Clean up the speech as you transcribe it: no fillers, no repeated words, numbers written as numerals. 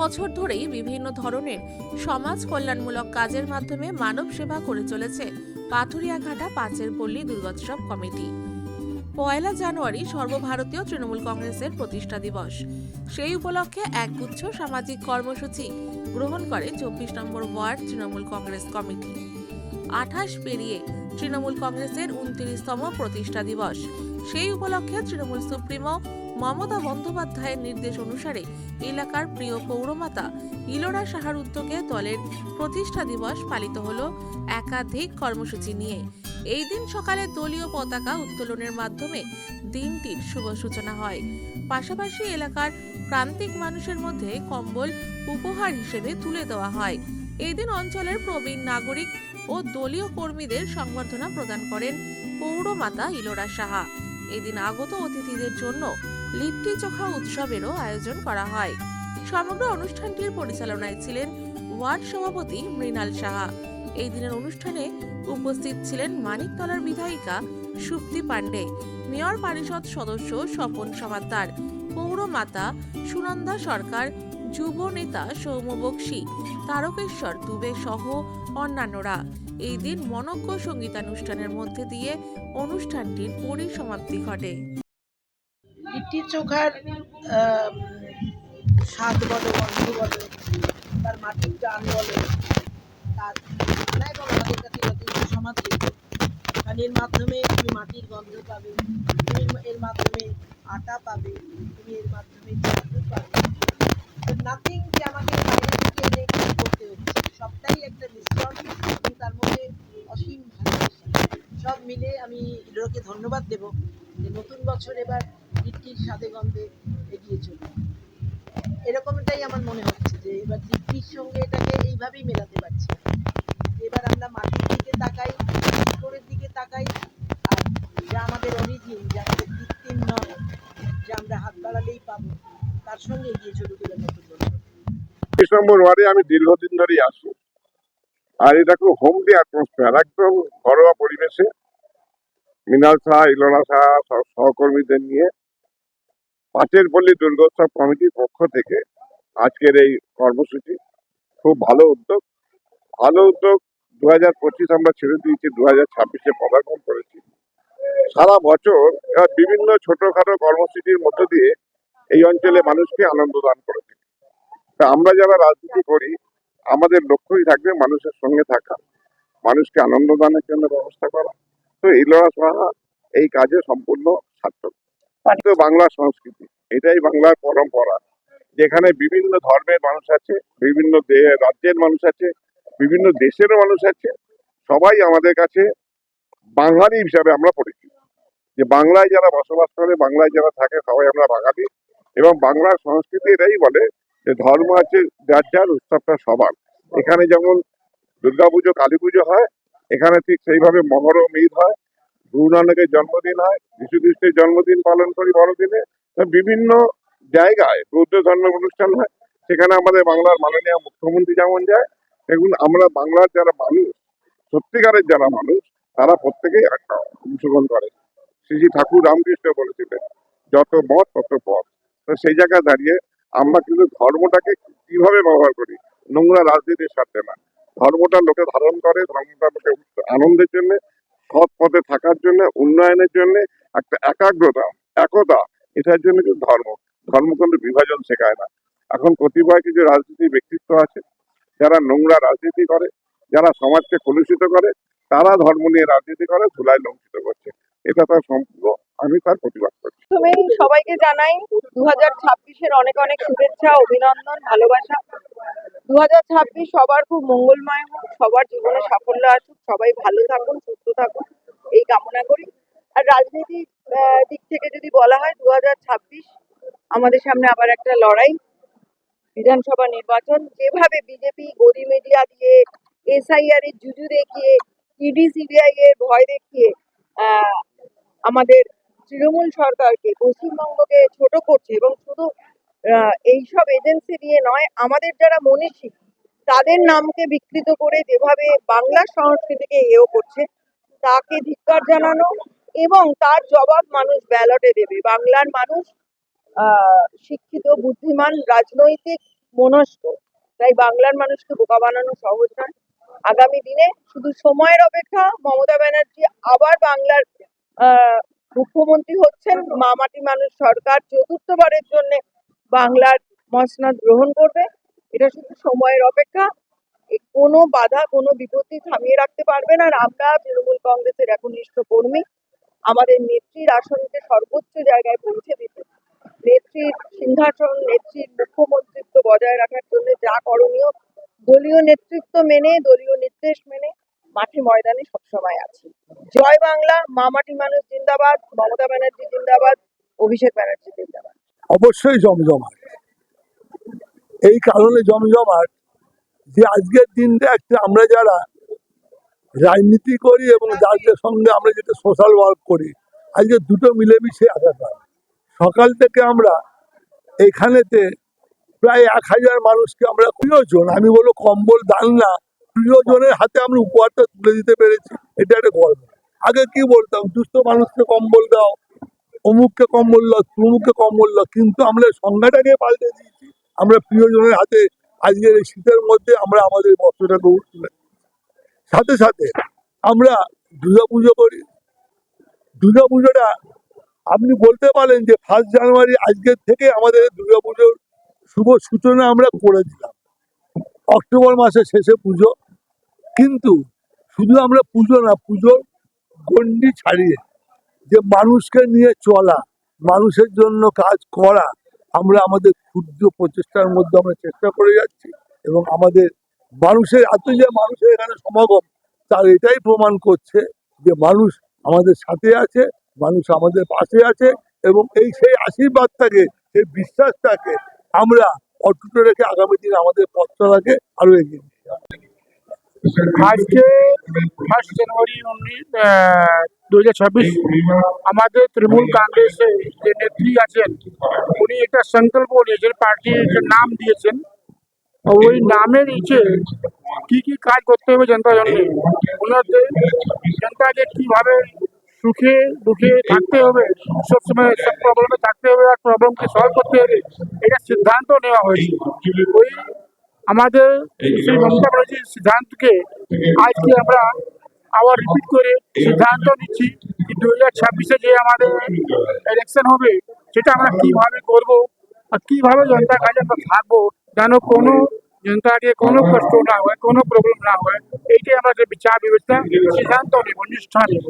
বছর ধরেই বিভিন্ন ধরনের সমাজ কল্যাণমূলক কাজের মাধ্যমে মানব সেবা করে চলেছে পাথুরিয়াঘাটা পাঁচের পল্লী দুর্গোৎসব কমিটি। ১ জানুয়ারি সর্বভারতীয় তৃণমূল কংগ্রেসের প্রতিষ্ঠা দিবস। সেই উপলক্ষে একগুচ্ছ সামাজিক কর্মসূচি গ্রহণ করে ২৪ নম্বর ওয়ার্ড তৃণমূল কংগ্রেস কমিটি। ২৮ পেরিয়ে তৃণমূল কংগ্রেসের ২৯তম প্রতিষ্ঠা দিবস। সেই উপলক্ষে তৃণমূল সুপ্রিমো মমতা বন্দ্যোপাধ্যায়ের নির্দেশ অনুসারে এলাকার প্রিয় পৌরমাতা ইলোরা সাহার উদ্যোগে দলের প্রতিষ্ঠা দিবস পালিত হলো একাধিক কর্মসূচি নিয়ে। এই দিন সকালে দলীয় পতাকা উত্তোলনের মাধ্যমে দিনটির শুভ সূচনা হয়। পাশাপাশি এলাকার প্রান্তিক মানুষের মধ্যে কম্বল উপহার হিসেবে তুলে দেওয়া হয়। এই দিন অঞ্চলের প্রবীণ নাগরিক ও দলীয় কর্মীদের সংবর্ধনা প্রদান করেন পৌরমাতা ইলোরা সাহা। এদিন আগত অতিথিদের জন্য লিট্টি চোখা উৎসবেরও আয়োজন করা হয়। সমগ্র অনুষ্ঠানটির পরিচালনায় ছিলেন ওয়ার্ড সভাপতি মৃণাল সাহা। এই দিনের অনুষ্ঠানে উপস্থিত ছিলেন মানিকতলার বিধায়িকা সুপ্তি পান্ডে, মেয়র পরিষদ সদস্য স্বপন সমাদ্দার, পৌরমাতা সুনন্দা সরকার, যুব নেতা সৌম্য বক্সী, তারকেশ্বর দুবে সহ অন্যান্যরা। এই দিন মনজ্ঞ সঙ্গীতানুষ্ঠানের মধ্যে দিয়ে অনুষ্ঠানটির পরিসমাপ্তি ঘটে। লিট্টি চোখার স্বাদ বলে, গন্ধ বলে, তার মাটির টান বলে, তার এবং আমাদের কাছে যথেষ্ট সমাধি। কারণ এর মাধ্যমে তুমি মাটির গন্ধ পাবে, তুমি এর মাধ্যমে আটা পাবে, তুমি এর মাধ্যমে চাটু পাবে। নাথিং যে আমাকে বাইরে থেকে এনে করতে হচ্ছে, সবটাই একটা মিশ্রণ এবং তার মধ্যে অসীম ভালোবাসা। সব মিলে আমি ইলোরাকে ধন্যবাদ দেব যে নতুন বছর এবার লিট্টির স্বাদে গন্ধে এগিয়ে চলবে। এরকমটাই আমার মনে হচ্ছে যে এবার লিট্টির সঙ্গে এটাকে এইভাবেই মেলাতে পারছি। এবার আমরা মাটির দিকে তাকাই, শিকড়ের দিকে তাকাই, আর যা আমাদের অরিজিন, যা আমাদের কৃত্রিম নয়, যে আমরা হাত বাড়ালেই পাবো, তার সঙ্গে এগিয়ে চলুক এবার নতুন বছর। ২০ নম্বর ওয়ার্ডে আমি দীর্ঘদিন ধরেই আসি, আর এটা খুব হোমলি অ্যাটমসফিয়ার, একদম ঘরোয়া পরিবেশে মৃণাল সাহা, ইলোরা সাহা সহকর্মীদের নিয়ে পাঁচের পল্লী দুর্গোৎসব কমিটির পক্ষ থেকে আজকের এই কর্মসূচি খুব ভালো উদ্যোগ। ২০২৫ আমরা ছেড়ে দিয়েছি, ২০২৬-এ পদার্পণ করেছি। সারা বছর বিভিন্ন ছোটখাটো কর্মসূচির মধ্য দিয়ে এই অঞ্চলে মানুষকে আনন্দ দান করে থাকি। তা আমরা যারা রাজনীতি করি, আমাদের লক্ষ্যই থাকবে মানুষের সঙ্গে থাকা, মানুষকে আনন্দ দানের জন্য ব্যবস্থা করা। তো ইলোরা সাহা এই কাজে সম্পূর্ণ সার্থক। বাংলা সংস্কৃতি, এটাই বাংলার পরম্পরা, যেখানে বিভিন্ন ধর্মের মানুষ আছে, বিভিন্ন রাজ্যের মানুষ আছে, বিভিন্ন দেশেরও মানুষ আছে। সবাই আমাদের কাছে বাঙালি হিসাবে আমরা পরিচিত। যে বাংলায় যারা বসবাস করে, বাংলায় যারা থাকে, সবাই আমরা বাঙালি। এবং বাংলার সংস্কৃতি এটাই বলে যে ধর্ম আছে যার যার, উৎসবটা সবার। এখানে যেমন দুর্গাপুজো, কালী পুজো হয়, এখানে ঠিক সেইভাবে মহরম, ঈদ হয়, গুরু নানকের জন্মদিন হয়, যীশু খ্রিস্টের জন্মদিন পালন করি বড়দিনে। বিভিন্ন জায়গায় বৌদ্ধ ধর্মের অনুষ্ঠান হয়, সেখানে আমাদের বাংলার মাননীয় মুখ্যমন্ত্রী যেমন যায়, দেখুন আমরা বাংলার যারা মানুষ, সত্যিকারের যারা মানুষ, তারা প্রত্যেকেই অংশগ্রহণ করে। শ্রী ঠাকুর রামকৃষ্ণ বলেছিলেন, যত মত তত পথ। তো সেই জায়গায় দাঁড়িয়ে আমরা কিন্তু ধর্মটাকে কিভাবে ব্যবহার করি, নোংরা রাজনীতির স্বার্থে না। ধর্মটা লোকে ধারণ করে, ধর্মটা লোকে আনন্দের জন্য, সৎ পথে থাকার জন্য, উন্নয়নের জন্য, একটা একাগ্রতা, একতা, এটার জন্য কিন্তু ধর্ম কিন্তু বিভাজন শেখায় না। এখন কতিপয় কিছু রাজনীতির ব্যক্তিত্ব আছে যারা নোংরা রাজনীতি করে, যারা সমাজকে কলুষিত করে, তারা ধর্ম নিয়ে রাজনীতি করে, ধুলায় লঙ্ঘিত করছে। এটা তার সম্পূর্ণ, আমি তার প্রতিবাদ করছি। প্রথমেই সবাইকে জানাই 2026-এর অনেক অনেক শুভেচ্ছা, অভিনন্দন, ভালোবাসা। 2026 সবার খুব মঙ্গলময় হোক, সবার জীবনে সাফল্য আসুক, সবাই ভালো থাকুন, সুস্থ থাকুন, এই কামনা করি। আর রাজনীতির দিক থেকে যদি বলা হয়, 2026 আমাদের সামনে আবার একটা লড়াই, বিধানসভা নির্বাচন। যেভাবে বিজেপি গদি মিডিয়া দিয়ে, SIR এর জুজু দেখিয়ে, ইডি CBI এর ভয় দেখিয়ে আমাদের তৃণমূল সরকারকে, পশ্চিমবঙ্গকে ছোট করছে, এবং শুধু এইসব এজেন্সি দিয়ে নয়, আমাদের যারা মনীষী তাদের নামকে বিকৃত করে যেভাবে বাংলার সংস্কৃতিকে হেয় করছে, তাকে ধিক্কার জানানো, এবং তার জবাব মানুষ ব্যালটে দেবে। বাংলার মানুষ শিক্ষিত, বুদ্ধিমান, রাজনৈতিক মনস্ক। তাই বাংলার মানুষকে বোকা বানানো সহজ নয়। আগামী দিনে শুধু সময়ের অপেক্ষা, মমতা ব্যানার্জি আবার বাংলার মুখ্যমন্ত্রী হচ্ছেন। মাটি মানুষ সরকার চতুর্থবারের জন্য বাংলার মসনদ গ্রহণ করবে। এটা শুধু সময়ের অপেক্ষা। কোনো বাধা, কোনো বিপত্তি থামিয়ে রাখতে পারবে না। আর আমরা তৃণমূল কংগ্রেসের একনিষ্ঠ কর্মী, আমাদের নেত্রীর আসনকে সর্বোচ্চ জায়গায় পৌঁছে দিতে, নেত্রীর সিংহাসন, নেত্রীর মুখ্যমন্ত্রিত্ব বজায় রাখার জন্য যা করণীয়, দলীয় নেতৃত্ব মেনে, দলীয় নির্দেশ মেনে মাঠে ময়দানে সবসময় আছি। জয় বাংলা, মাটি মানুষ জিন্দাবাদ, মমতা ব্যানার্জি জিন্দাবাদ, অভিষেক ব্যানার্জি জিন্দাবাদ। অবশ্যই জমজমাট। এই কারণে জমজমাট যে আজকের দিনটা একটা আমরা যারা রাজনীতি করি এবং যাদের সঙ্গে আমরা যেটা সোশ্যাল ওয়ার্ক করি, আজকে দুটো মিলেমিশে আসাটা। সকাল থেকে আমরা এখানেতে প্রায় 1000 মানুষকে আমরা প্রিয়জন, আমি বলবো কম্বল দান না, প্রিয়জনের হাতে আমরা উপহারটা তুলে দিতে পেরেছি। এটা একটা গর্ব। আগে কি বলতাম, দুস্থ মানুষকে কম্বল দাও, অমুককে কম্বল দাও, তমুককে কম্বল দাও, কিন্তু আমরা সংজ্ঞাটাকে পাল্টে দিয়েছি। আমরা প্রিয়জনের হাতে আজকের এই শীতের মধ্যে আমরা আমাদের বস্ত্রটাকে তুলে। সাথে সাথে আমরা দুর্গাপুজো করি। দুর্গাপুজোটা আপনি বলতে পারেন যে 1 জানুয়ারি আজকের থেকে আমাদের দুর্গাপুজোর শুভ সূচনা আমরা করে দিলাম। অক্টোবর মাসের শেষে পুজো, কিন্তু শুধু আমরা পুজো না, পুজোর গণ্ডি ছাড়িয়ে যে মানুষকে নিয়ে চলা, মানুষের জন্য কাজ করা, আমরা আমাদের ক্ষুদ্র প্রচেষ্টার মধ্যে আমরা চেষ্টা করে যাচ্ছি। এবং আমাদের মানুষের এত যে মানুষের এখানে সমাগম, তার এটাই প্রমাণ করছে যে মানুষ আমাদের সাথে আছে, মানুষ আমাদের পাশে আছে, এবং এই সেই আশীর্বাদটাকে, সেই বিশ্বাসটাকে আমরা অটুট রেখে আগামী দিনে আমাদের পথ চলাকে আরো এগিয়ে নিয়ে যাবো। আজকে 1 জানুয়ারি 2026 আমাদের তৃণমূল কংগ্রেসের যে নেত্রী আছেন, উনি একটা সংকল্প নিয়েছেন, পার্টির যে নাম দিয়েছেন, ওই নামের নিচে কি কি কাজ করতে হবে জনতার জন্য, ওনাদের জনতাকে কিভাবে সুখে দুঃখে থাকতে হবে, সবসময় সব প্রবলেমে থাকতে হবে আর প্রবলেমকে সলভ করতে হবে, এটা সিদ্ধান্ত নেওয়া হয়েছে। ওই আমাদের সেই মমতা ব্যানার্জির সিদ্ধান্তকে আজকে আমরা আবার রিপিট করে সিদ্ধান্ত নিচ্ছি যে 2026-এ যে আমাদের ইলেকশন হবে, সেটা আমরা কিভাবে করব আর কিভাবে জনতার কাছে আমরা থাকবো, যেন কোনো জনতাকে কোনো কষ্ট না হয়, কোনো প্রবলেম না হয়। এইটাই আমরা যে বিচার বিবেচনা সিদ্ধান্ত নেব, নিষ্ঠা নেব।